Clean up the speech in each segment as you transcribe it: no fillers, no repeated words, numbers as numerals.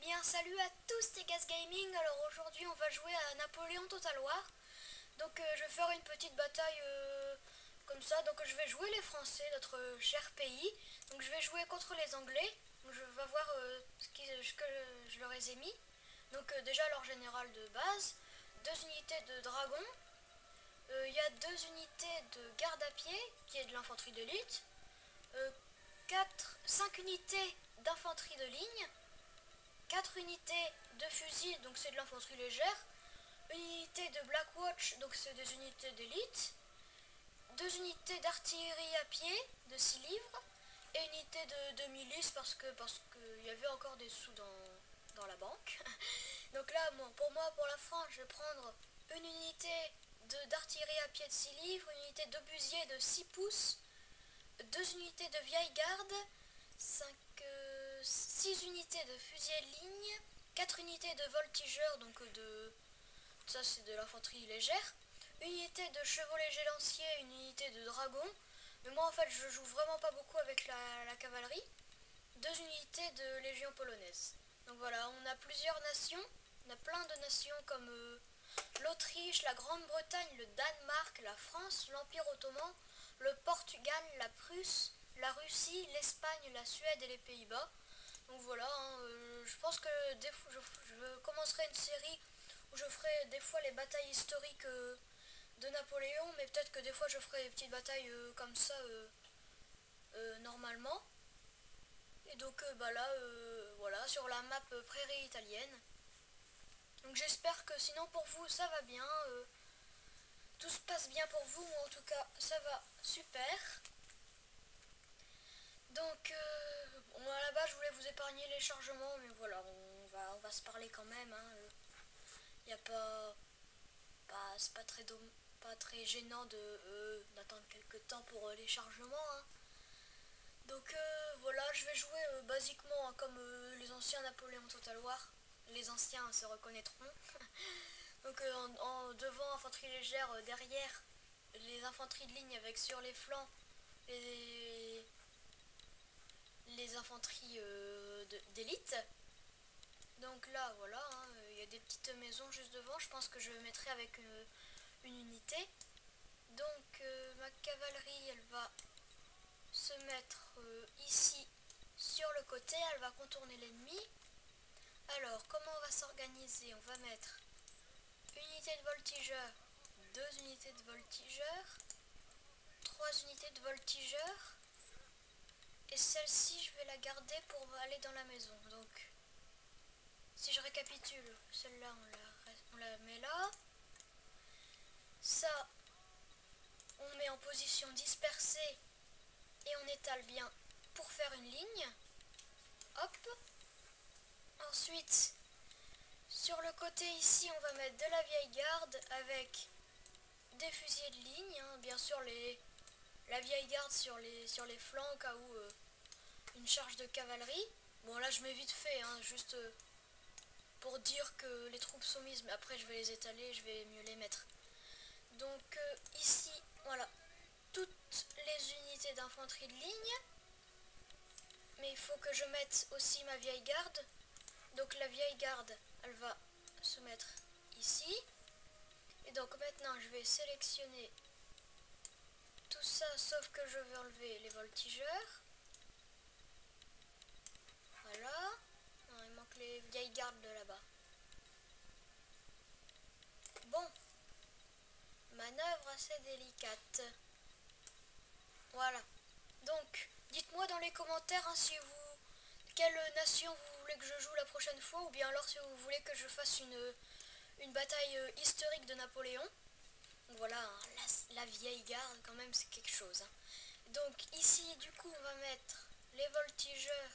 bien, salut à tous, c'est Gas Gaming. Alors aujourd'hui, on va jouer à Napoléon Total War. Donc je vais faire une petite bataille comme ça. Donc je vais jouer les Français, notre cher pays. Donc je vais jouer contre les Anglais. Donc je vais voir ce que je leur ai mis. Donc déjà leur général de base, 2 unités de dragons. Il y a 2 unités de garde à pied, qui est de l'infanterie d'élite. 5 unités d'infanterie de ligne. 4 unités de fusil, donc c'est de l'infanterie légère. Une unité de Black Watch, donc c'est des unités d'élite. 2 unités d'artillerie à pied, de 6 livres. Et une unité de milice, parce que y avait encore des sous dans la banque. Donc là, pour la France, je vais prendre une unité d'artillerie à pied de 6 livres, une unité d'obusier de 6 pouces, 2 unités de vieille garde, 6 unités de fusiliers de ligne, 4 unités de voltigeurs, donc ça c'est de l'infanterie légère, une unité de chevaux légers lanciers, une unité de dragons. Mais moi en fait je joue vraiment pas beaucoup avec la cavalerie. 2 unités de légion polonaise. Donc voilà, on a plusieurs nations, on a plein de nations comme l'Autriche, la Grande-Bretagne, le Danemark, la France, l'Empire ottoman, le Portugal, la Prusse, la Russie, l'Espagne, la Suède et les Pays-Bas. Donc voilà, je pense que je commencerai une série où je ferai des fois les batailles historiques de Napoléon, mais peut-être que des fois je ferai des petites batailles comme ça normalement. Et donc là, voilà, sur la map prairie italienne. Donc j'espère que sinon pour vous ça va bien, tout se passe bien pour vous, ou en tout cas ça va super. Donc bon, à la base je voulais vous épargner les chargements, mais voilà, on va se parler quand même. Y a c'est pas très gênant d'attendre quelques temps pour les chargements. Donc voilà, je vais jouer basiquement comme les anciens Napoléon Total War. Les anciens se reconnaîtront. Donc en devant infanterie légère, derrière les infanteries de ligne avec sur les flancs les infanteries d'élite. Donc là voilà, il y a des petites maisons juste devant. Je pense que je mettrai avec une unité. Donc ma cavalerie elle va se mettre ici sur le côté, elle va contourner l'ennemi. Alors comment on va s'organiser? On va mettre une unité de voltigeurs, 2 unités de voltigeurs, 3 unités de voltigeurs, et celle-ci je vais la garder pour aller dans la maison. Donc si je récapitule, celle-là on la met là, ça on met en position dispersée et on étale bien pour faire une ligne. Hop. Ensuite, sur le côté ici, on va mettre de la vieille garde avec des fusiliers de ligne. Bien sûr, la vieille garde sur les flancs au cas où une charge de cavalerie. Bon, là, je mets vite fait, juste pour dire que les troupes sont mises, mais après, je vais les étaler, je vais mieux les mettre. Donc, ici, voilà, toutes les unités d'infanterie de ligne. Mais il faut que je mette aussi ma vieille garde. Donc la vieille garde, elle va se mettre ici. Et donc maintenant, je vais sélectionner tout ça, sauf que je veux enlever les voltigeurs. Voilà. Non, il manque les vieilles gardes de là-bas. Bon. Manœuvre assez délicate. Voilà. Donc, dites-moi dans les commentaires si quelle nation vous voulez que je joue la prochaine fois, ou bien alors si vous voulez que je fasse une bataille historique de Napoléon. Donc voilà, la vieille garde quand même c'est quelque chose. Donc ici du coup on va mettre les voltigeurs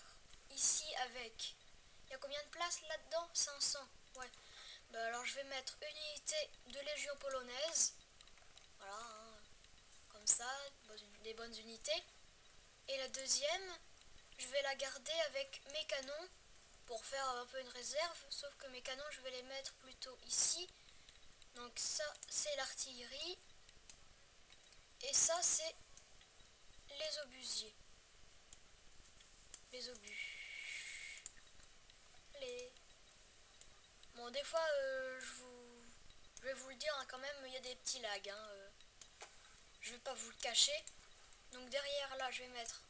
ici avec... Il y a combien de places là-dedans? 500. Ouais. Bah alors je vais mettre une unité de légion polonaise. Voilà, comme ça, des bonnes unités. Et la deuxième, je vais la garder avec mes canons pour faire un peu une réserve, sauf que mes canons je vais les mettre plutôt ici. Donc ça c'est l'artillerie et ça c'est les obusiers. Les obus. Bon, des fois, je vais vous le dire, hein, quand même, il y a des petits lags. Hein, je vais pas vous le cacher. Donc derrière, là, je vais mettre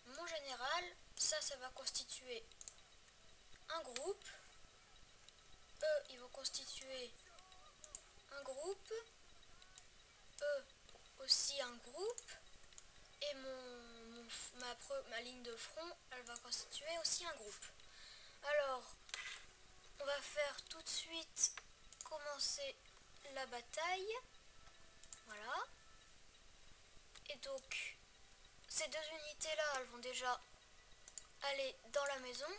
mon général. Ça va constituer un groupe. Eux, ils vont constituer un groupe. Eux, aussi un groupe. Et ma ligne de front, elle va constituer aussi un groupe. Alors, on va faire tout de suite commencer la bataille. Voilà. Et donc, ces deux unités-là, elles vont déjà aller dans la maison.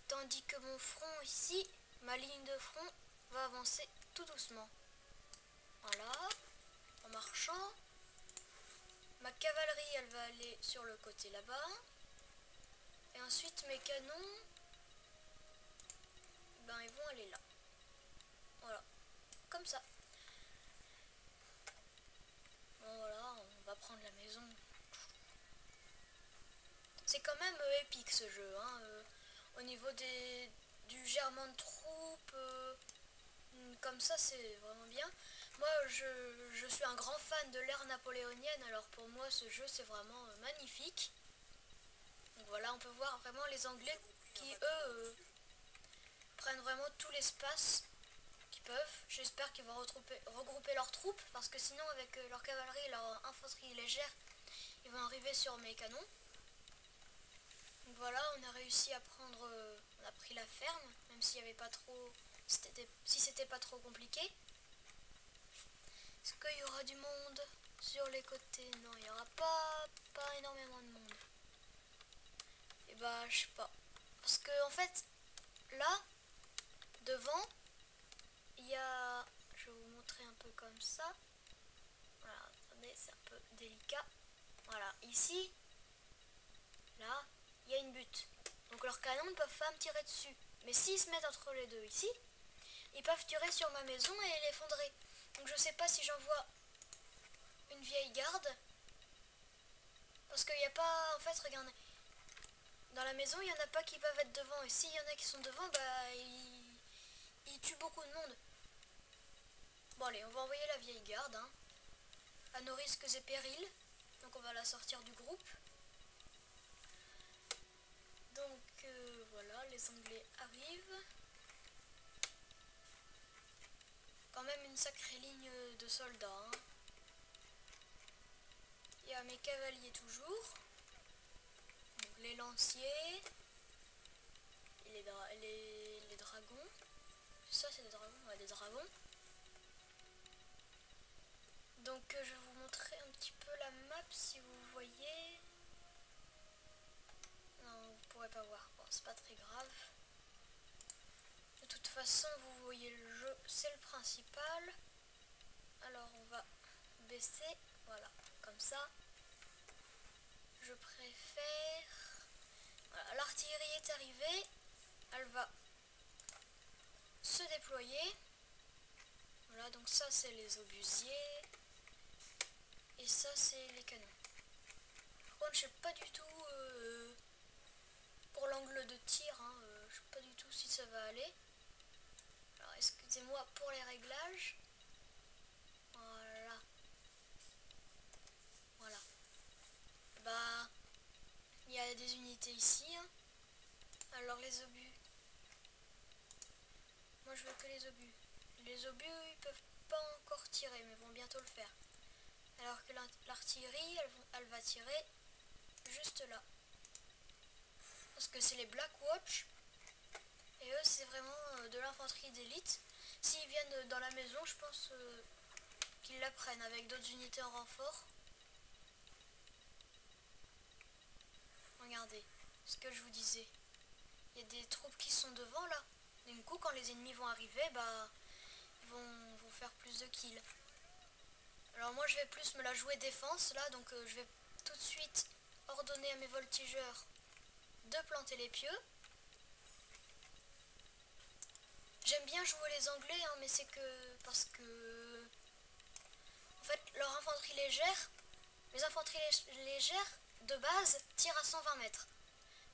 Tandis que mon front ici, ma ligne de front, va avancer tout doucement. Voilà. En marchant. Ma cavalerie, elle va aller sur le côté là-bas. Et ensuite, mes canons, ben, ils vont aller là. Voilà. Comme ça. Bon, voilà, on va prendre la maison. C'est quand même épique ce jeu. Hein, au niveau du germent de troupes, comme ça, c'est vraiment bien. Moi, je suis un grand fan de l'ère napoléonienne. Alors pour moi, ce jeu, c'est vraiment magnifique. Donc voilà, on peut voir vraiment les Anglais qui, eux, prennent vraiment tout l'espace qu'ils peuvent. J'espère qu'ils vont regrouper leurs troupes, parce que sinon, avec leur cavalerie et leur infanterie légère, ils vont arriver sur mes canons. Donc voilà, on a réussi à prendre, on a pris la ferme, même s'il n'y avait pas trop, si c'était pas trop compliqué. Est-ce qu'il y aura du monde sur les côtés? Non, il n'y aura pas énormément de monde. Et bah, je sais pas. Parce que en fait, là, devant, il y a... Je vais vous montrer un peu comme ça. Voilà, attendez, c'est un peu délicat. Voilà, ici, là, il y a une butte. Donc leurs canons ne peuvent pas me tirer dessus. Mais s'ils se mettent entre les deux ici, ils peuvent tirer sur ma maison et l'effondrer. Donc je sais pas si j'envoie une vieille garde. Parce qu'il n'y a pas... En fait, regardez. Dans la maison, il n'y en a pas qui peuvent être devant. Et s'il y en a qui sont devant, bah, ils tuent beaucoup de monde. Bon, allez, on va envoyer la vieille garde. Hein, à nos risques et périls. Donc on va la sortir du groupe. Donc voilà, les Anglais arrivent. Quand même une sacrée ligne de soldats. Hein. Il y a mes cavaliers toujours. Donc les lanciers. Et les dragons. Ça c'est des dragons, ouais, des dragons. Donc je vais vous montrer un petit peu la map si vous voyez. Non, vous pourrez pas voir. Bon, c'est pas très grave. De toute façon, vous voyez le jeu, c'est le principal. Alors on va baisser, voilà, comme ça. Je préfère... Voilà, l'artillerie est arrivée. Elle va se déployer. Voilà, donc ça c'est les obusiers. Et ça c'est les canons. Par contre, je sais pas du tout pour l'angle de tir. Hein, je sais pas du tout si ça va aller. Alors excusez-moi pour les réglages. Voilà. Voilà. Bah, il y a des unités ici. Hein. Alors les obus. Moi je veux que les obus. Les obus, ils peuvent pas encore tirer, mais vont bientôt le faire. Alors que l'artillerie, elle va tirer juste là. Parce que c'est les Black Watch. Et eux, c'est vraiment de l'infanterie d'élite. S'ils viennent dans la maison, je pense qu'ils la prennent avec d'autres unités en renfort. Regardez ce que je vous disais. Il y a des troupes qui sont devant là. Du coup, quand les ennemis vont arriver, bah, ils vont faire plus de kills. Alors moi, je vais plus me la jouer défense là. Donc je vais tout de suite ordonner à mes voltigeurs de planter les pieux. J'aime bien jouer les Anglais, hein, mais c'est que parce que en fait leur infanterie légère, les infanteries légères de base tirent à 120 mètres,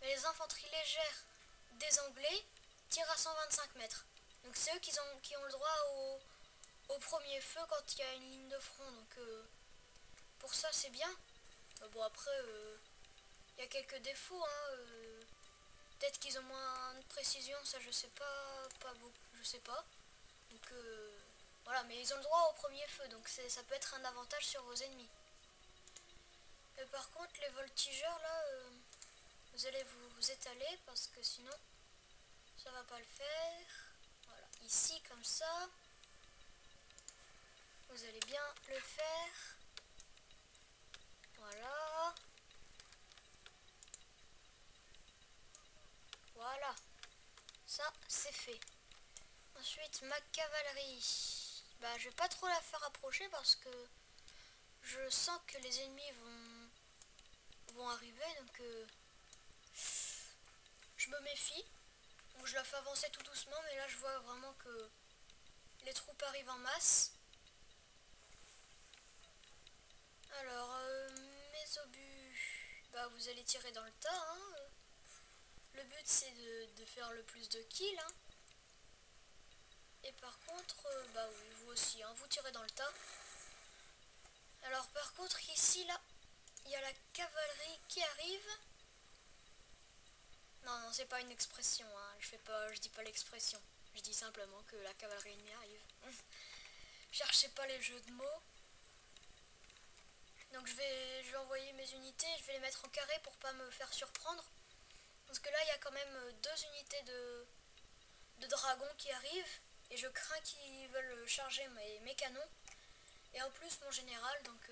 mais les infanteries légères des Anglais tirent à 125 mètres. Donc c'est eux qui ont le droit au premier feu quand il y a une ligne de front. Donc pour ça c'est bien. Bon après il y a quelques défauts. Hein, peut-être qu'ils ont moins de précision, ça je sais pas beaucoup, je sais pas. Donc voilà, mais ils ont le droit au premier feu, donc ça peut être un avantage sur vos ennemis. Et par contre les voltigeurs là, vous allez vous étaler parce que sinon ça va pas le faire. Voilà, ici comme ça. Vous allez bien le faire. Voilà. Voilà. Ça, c'est fait. Ensuite, ma cavalerie. Bah, je vais pas trop la faire approcher parce que je sens que les ennemis vont arriver. Donc, je me méfie. Donc, je la fais avancer tout doucement. Mais là, je vois vraiment que les troupes arrivent en masse. Alors, mes obus. Bah, vous allez tirer dans le tas. Hein. Le but, c'est de faire le plus de kills. Hein. Et par contre, bah oui, vous aussi, hein, vous tirez dans le tas. Alors par contre, ici, là, il y a la cavalerie qui arrive. Non, non, c'est pas une expression, hein, je dis pas l'expression. Je dis simplement que la cavalerie ennemie arrive. Cherchez pas les jeux de mots. Donc je vais envoyer mes unités, je vais les mettre en carré pour pas me faire surprendre. Parce que là, il y a quand même 2 unités de dragons qui arrivent. Et je crains qu'ils veulent charger mes canons. Et en plus, mon général, donc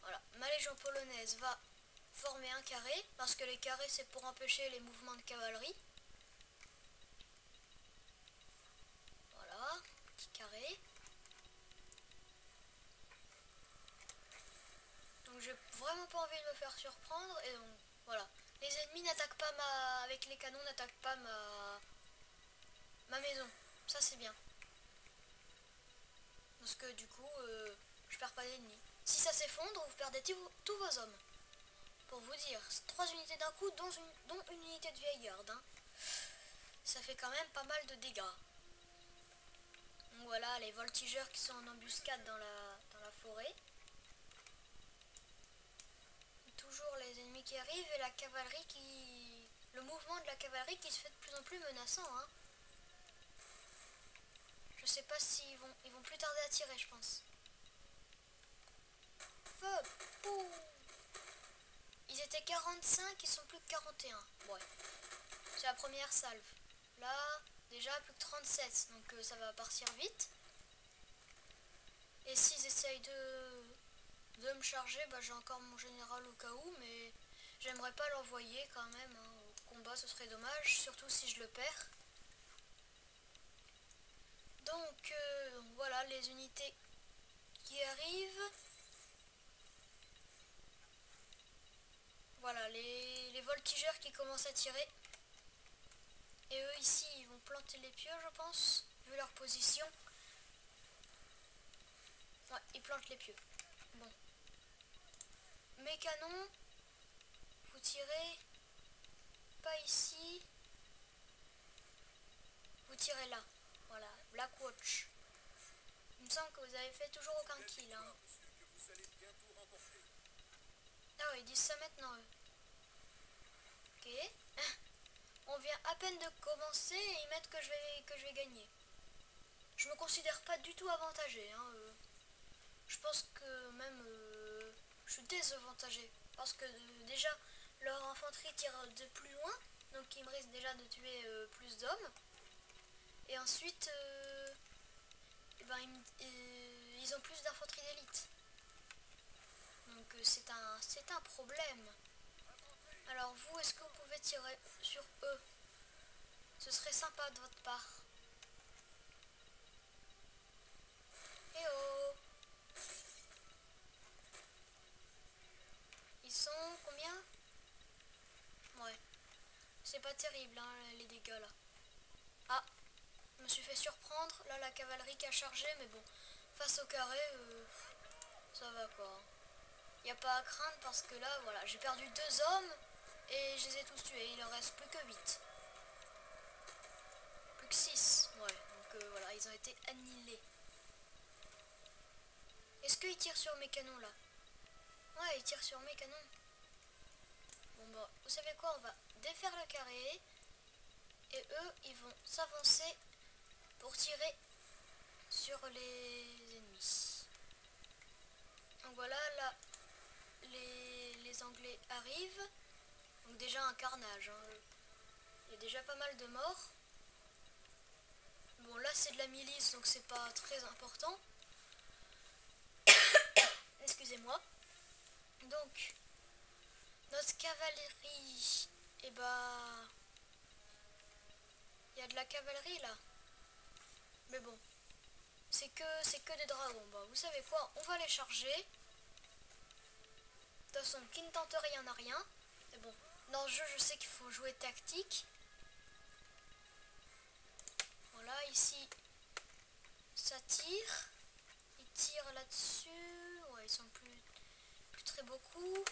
voilà, ma légion polonaise va former un carré. Parce que les carrés, c'est pour empêcher les mouvements de cavalerie. Voilà, petit carré. Donc j'ai vraiment pas envie de me faire surprendre. Et donc, voilà. Les ennemis n'attaquent pas avec les canons, n'attaquent pas ma maison. Ça, c'est bien. Parce que du coup, je perds pas d'ennemis. Si ça s'effondre, vous perdez tous vos hommes. Pour vous dire, 3 unités d'un coup, dont une unité de vieille garde. Hein. Ça fait quand même pas mal de dégâts. Donc voilà, les voltigeurs qui sont en embuscade dans la forêt. Toujours les ennemis qui arrivent et la cavalerie qui... Le mouvement de la cavalerie qui se fait de plus en plus menaçant. Hein. Je sais pas s'ils ils vont plus tarder à tirer, je pense. Feu! Pouh! Ils étaient 45, ils sont plus que 41. Ouais. C'est la première salve. Là, déjà plus que 37, donc ça va partir vite. Et s'ils essayent de me charger, bah, j'ai encore mon général au cas où, mais j'aimerais pas l'envoyer quand même. Hein. Au combat, ce serait dommage, surtout si je le perds. Donc voilà les unités qui arrivent. Voilà, les voltigeurs qui commencent à tirer. Et eux ici, ils vont planter les pieux, je pense, vu leur position. Ouais, ils plantent les pieux. Bon. Mes canons, vous tirez pas ici. Vous tirez là. Voilà, Black Watch. Il me semble que vous avez fait toujours aucun kill. Hein. Ah oui, ils disent ça maintenant, eux. Ok. On vient à peine de commencer et ils mettent que je vais gagner. Je me considère pas du tout avantagé. Hein. Je pense que même je suis désavantagé. Parce que déjà, leur infanterie tire de plus loin. Donc ils me risquent déjà de tuer plus d'hommes. Et ensuite, ben, ils ont plus d'infanterie d'élite. Donc c'est un problème. Alors vous, est-ce que vous pouvez tirer sur eux? Ce serait sympa de votre part. Eh oh! Ils sont combien? Ouais. C'est pas terrible, hein, les dégâts là. Ah! Je me suis fait surprendre. Là, la cavalerie qui a chargé, mais bon. Face au carré, ça va quoi. Il n'y a pas à craindre parce que là, voilà, j'ai perdu 2 hommes et je les ai tous tués. Il en reste plus que 8. Plus que 6, ouais. Donc ils ont été annihilés. Est-ce qu'ils tirent sur mes canons là? Ouais, ils tirent sur mes canons. Bon bah, vous savez quoi, on va défaire le carré. Et eux, ils vont s'avancer pour tirer sur les ennemis. Donc voilà, là, les Anglais arrivent. Donc déjà un carnage, hein. Il y a déjà pas mal de morts. Bon là c'est de la milice, donc c'est pas très important. Excusez-moi. Donc, notre cavalerie, et bah... il y a de la cavalerie là. Mais bon, c'est que des dragons. Bah, vous savez quoi, on va les charger. De toute façon, qui ne tente rien n'a rien. Mais bon, dans ce jeu, je sais qu'il faut jouer tactique. Voilà, ici, ça tire. Ils tirent là-dessus. Ouais, ils sont plus très beaucoup.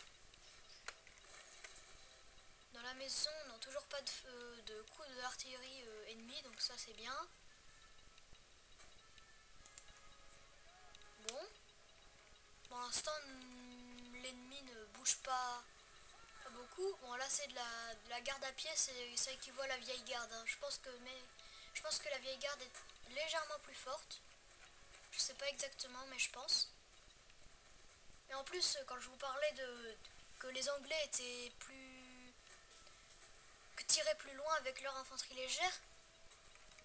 Dans la maison, non, toujours pas de coups d'artillerie ennemie, donc ça c'est bien. Bon. Pour l'instant, l'ennemi ne bouge pas beaucoup. Bon, là c'est de la garde à pied, ça équivaut à la vieille garde. Hein. Je pense que la vieille garde est légèrement plus forte. Je sais pas exactement, mais je pense. Et en plus, quand je vous parlais que les Anglais étaient tiraient plus loin avec leur infanterie légère,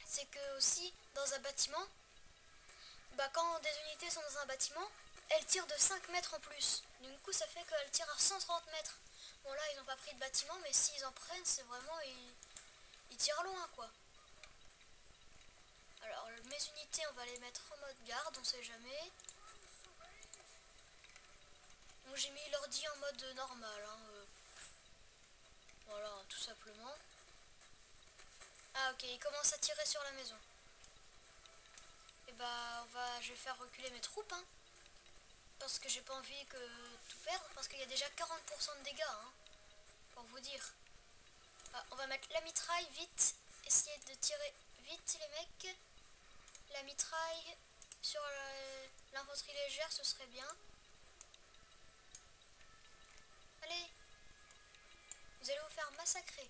c'est que aussi dans un bâtiment, bah, quand des unités sont dans un bâtiment, elles tirent de 5 mètres en plus. Du coup, ça fait qu'elles tirent à 130 mètres. Bon, là, ils n'ont pas pris de bâtiment, mais s'ils en prennent, c'est vraiment... Ils tirent loin, quoi. Alors, mes unités, on va les mettre en mode garde, on sait jamais. Donc, j'ai mis l'ordi en mode normal. Hein, voilà, tout simplement. Ah, ok, ils commencent à tirer sur la maison. Et bah, je vais faire reculer mes troupes, hein. Parce que j'ai pas envie que tout perdre, parce qu'il y a déjà 40% de dégâts, hein, pour vous dire. Ah, on va mettre la mitraille, vite. Essayez de tirer vite, les mecs. La mitraille sur l'infanterie légère, ce serait bien. Allez, vous allez vous faire massacrer.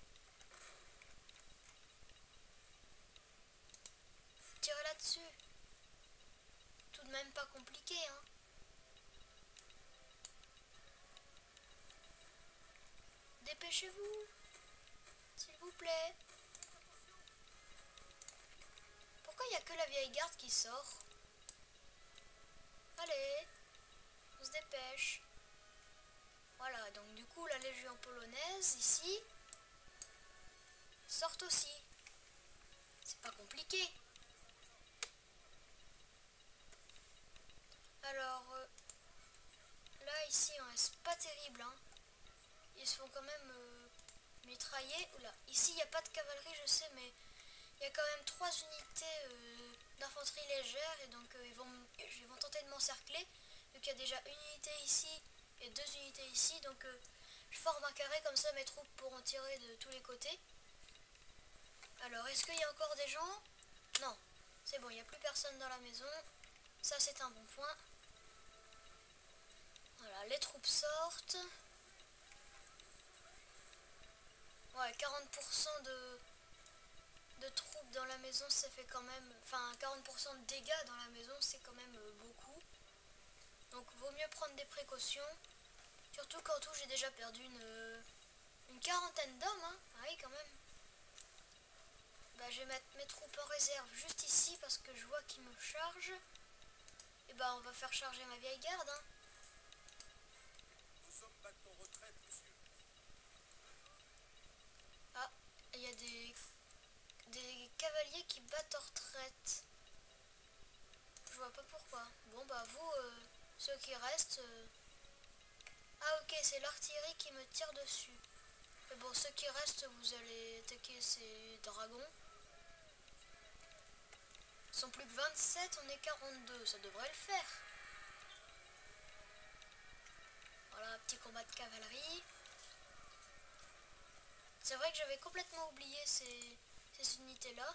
Tirez là-dessus. Tout de même pas compliqué, hein. Dépêchez-vous, s'il vous plaît. Pourquoi il n'y a que la vieille garde qui sort? Allez, on se dépêche. Voilà, donc du coup la légion polonaise ici sort aussi. C'est pas compliqué. Alors là ici hein, c'est pas terrible hein. Ils se font quand même mitrailler. Oula, ici il n'y a pas de cavalerie je sais, mais il y a quand même 3 unités d'infanterie légère et donc ils vont tenter de m'encercler. Donc il y a déjà une unité ici et 2 unités ici, donc je forme un carré comme ça mes troupes pourront tirer de tous les côtés. Alors est-ce qu'il y a encore des gens? Non, c'est bon, il n'y a plus personne dans la maison. Ça c'est un bon point. Voilà, les troupes sortent. Ouais, 40% de troupes dans la maison, ça fait quand même... Enfin, 40% de dégâts dans la maison, c'est quand même beaucoup. Donc, vaut mieux prendre des précautions. Surtout qu'en tout, j'ai déjà perdu une quarantaine d'hommes. Hein. Ah oui, quand même. Bah, je vais mettre mes troupes en réserve juste ici parce que je vois qu'ils me chargent. Et bah, on va faire charger ma vieille garde. Hein. Nous sommes battus en retraite, monsieur. Ah, il y a des cavaliers qui battent en retraite. Je vois pas pourquoi. Bon bah vous, ceux qui restent... Ah ok, c'est l'artillerie qui me tire dessus. Mais bon, ceux qui restent, vous allez attaquer ces dragons. Ils sont plus que 27, on est 42, ça devrait le faire. Voilà, petit combat de cavalerie. C'est vrai que j'avais complètement oublié ces unités-là.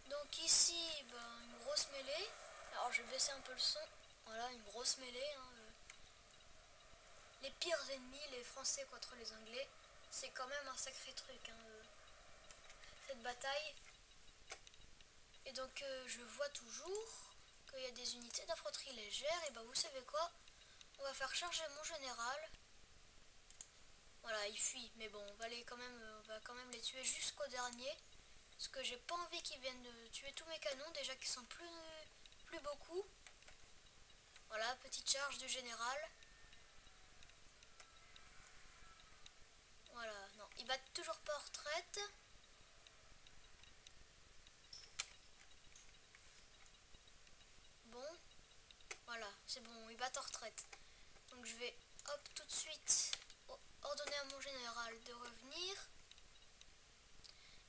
Donc ici, ben, une grosse mêlée. Alors je vais baisser un peu le son. Voilà, une grosse mêlée. Hein. Les pires ennemis, les Français contre les Anglais. C'est quand même un sacré truc, hein, cette bataille. Et donc je vois toujours qu'il y a des unités d'infanterie légère. Et ben vous savez quoi? On va faire charger mon général. Voilà, il fuit. Mais bon, on va quand même les tuer jusqu'au dernier. Parce que j'ai pas envie qu'ils viennent de tuer tous mes canons, déjà qu'ils sont plus beaucoup. Voilà, petite charge du général. Voilà, non, ils battent toujours pas en retraite. Bon, voilà, c'est bon, ils battent en retraite. Donc je vais, hop, tout de suite ordonner à mon général de revenir.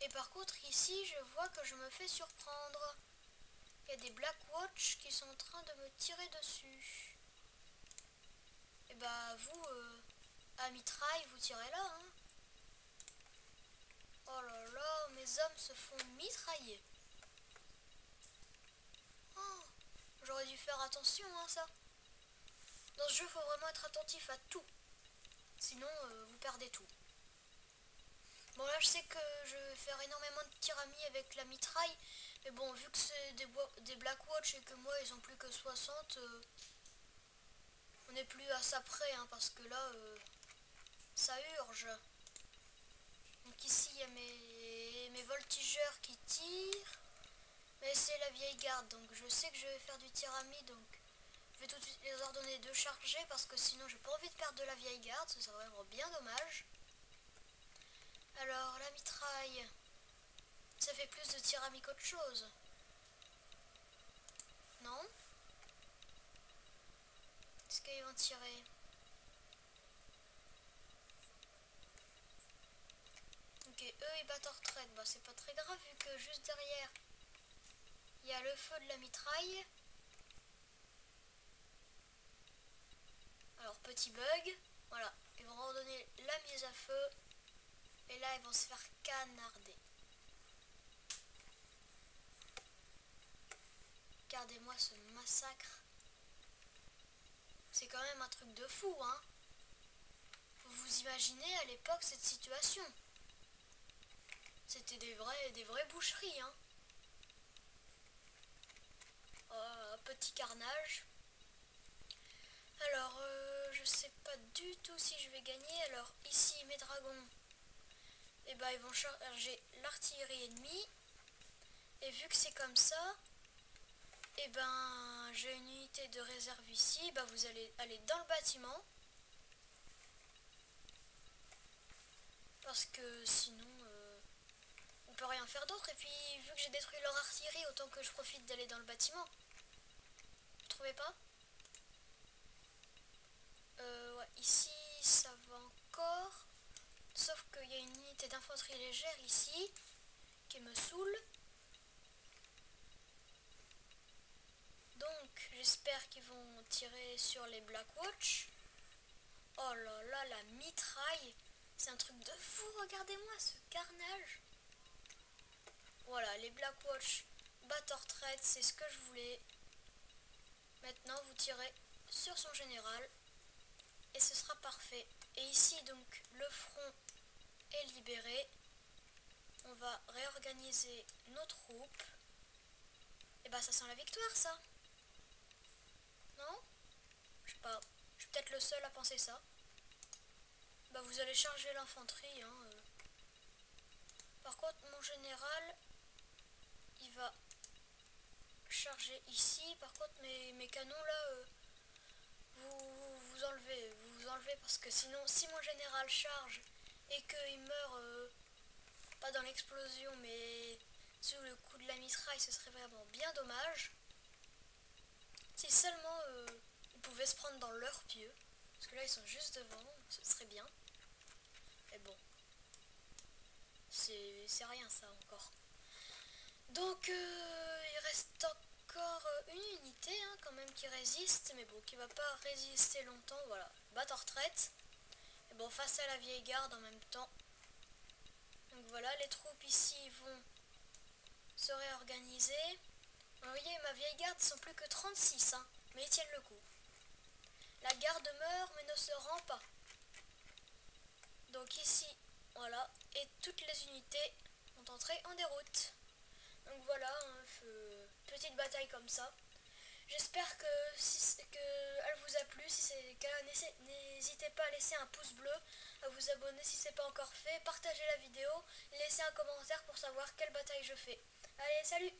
Et par contre, ici, je vois que je me fais surprendre. Il y a des Blackwatch qui sont en train de me tirer dessus. Et bah vous, à mitraille, vous tirez là, hein. Oh là là, mes hommes se font mitrailler. Oh, j'aurais dû faire attention, hein, ça. Dans ce jeu, il faut vraiment être attentif à tout. Sinon, vous perdez tout. Bon, là, je sais que je vais faire énormément de tiramis avec la mitraille. Mais bon, vu que c'est des Blackwatch et que moi, ils ont plus que 60, on n'est plus à ça près, hein, parce que là, ça urge. Donc ici, il y a mes voltigeurs qui tirent. Mais c'est la vieille garde, donc je sais que je vais faire du tirami, donc je vais tout de suite les ordonner de charger parce que sinon j'ai pas envie de perdre de la vieille garde, ce serait vraiment bien dommage. Alors la mitraille, ça fait plus de tirami qu'autre chose. Non? Est-ce qu'ils vont tirer? Ok, eux ils battent en retraite, bah c'est pas très grave vu que juste derrière il y a le feu de la mitraille. Alors petit bug, voilà, ils vont ordonner la mise à feu et là ils vont se faire canarder. Regardez-moi ce massacre. C'est quand même un truc de fou, hein. Faut vous imaginer à l'époque cette situation. C'était des vraies boucheries, hein. Petit carnage. Alors, je sais pas du tout si je vais gagner. Alors, ici, mes dragons, eh ben, ils vont charger l'artillerie ennemie. Et vu que c'est comme ça, eh ben, j'ai une unité de réserve ici. Ben, vous allez aller dans le bâtiment. Parce que sinon, on peut rien faire d'autre. Et puis, vu que j'ai détruit leur artillerie, autant que je profite d'aller dans le bâtiment. Vous trouvez pas? Ouais, ici, ça va encore. Sauf qu'il y a une unité d'infanterie légère ici, qui me saoule. Donc, j'espère qu'ils vont tirer sur les Blackwatch. Oh là là, la mitraille. C'est un truc de fou, regardez-moi ce carnage. Voilà, les Blackwatch battent en retraite, c'est ce que je voulais. Maintenant, vous tirez sur son général. Et ce sera parfait. Et ici, donc, le front est libéré. On va réorganiser nos troupes. Et bah, ça sent la victoire, ça. Non? Je sais pas. Je suis peut-être le seul à penser ça. Bah, vous allez charger l'infanterie, hein. Par contre, mon général, il va charger ici. Par contre, mes canons, là, vous enlevez parce que sinon, si mon général charge et qu'il meurt, pas dans l'explosion, mais sous le coup de la mitraille, ce serait vraiment bien dommage. Si seulement ils pouvaient se prendre dans leurs pieux, parce que là, ils sont juste devant, ce serait bien. Mais bon, c'est rien ça encore. Donc, il reste encore une unité hein, quand même qui résiste, mais bon, qui va pas résister longtemps, voilà. Battre en retraite. Et bon, face à la vieille garde en même temps. Donc voilà, les troupes ici vont se réorganiser. Vous voyez, ma vieille garde sont plus que 36, hein, mais ils tiennent le coup. La garde meurt mais ne se rend pas. Donc ici, voilà, et toutes les unités ont entré en déroute. Donc voilà, petite bataille comme ça. J'espère que elle vous a plu. Si c'est le cas, n'hésitez pas à laisser un pouce bleu, à vous abonner si ce n'est pas encore fait, partagez la vidéo, laissez un commentaire pour savoir quelle bataille je fais. Allez, salut!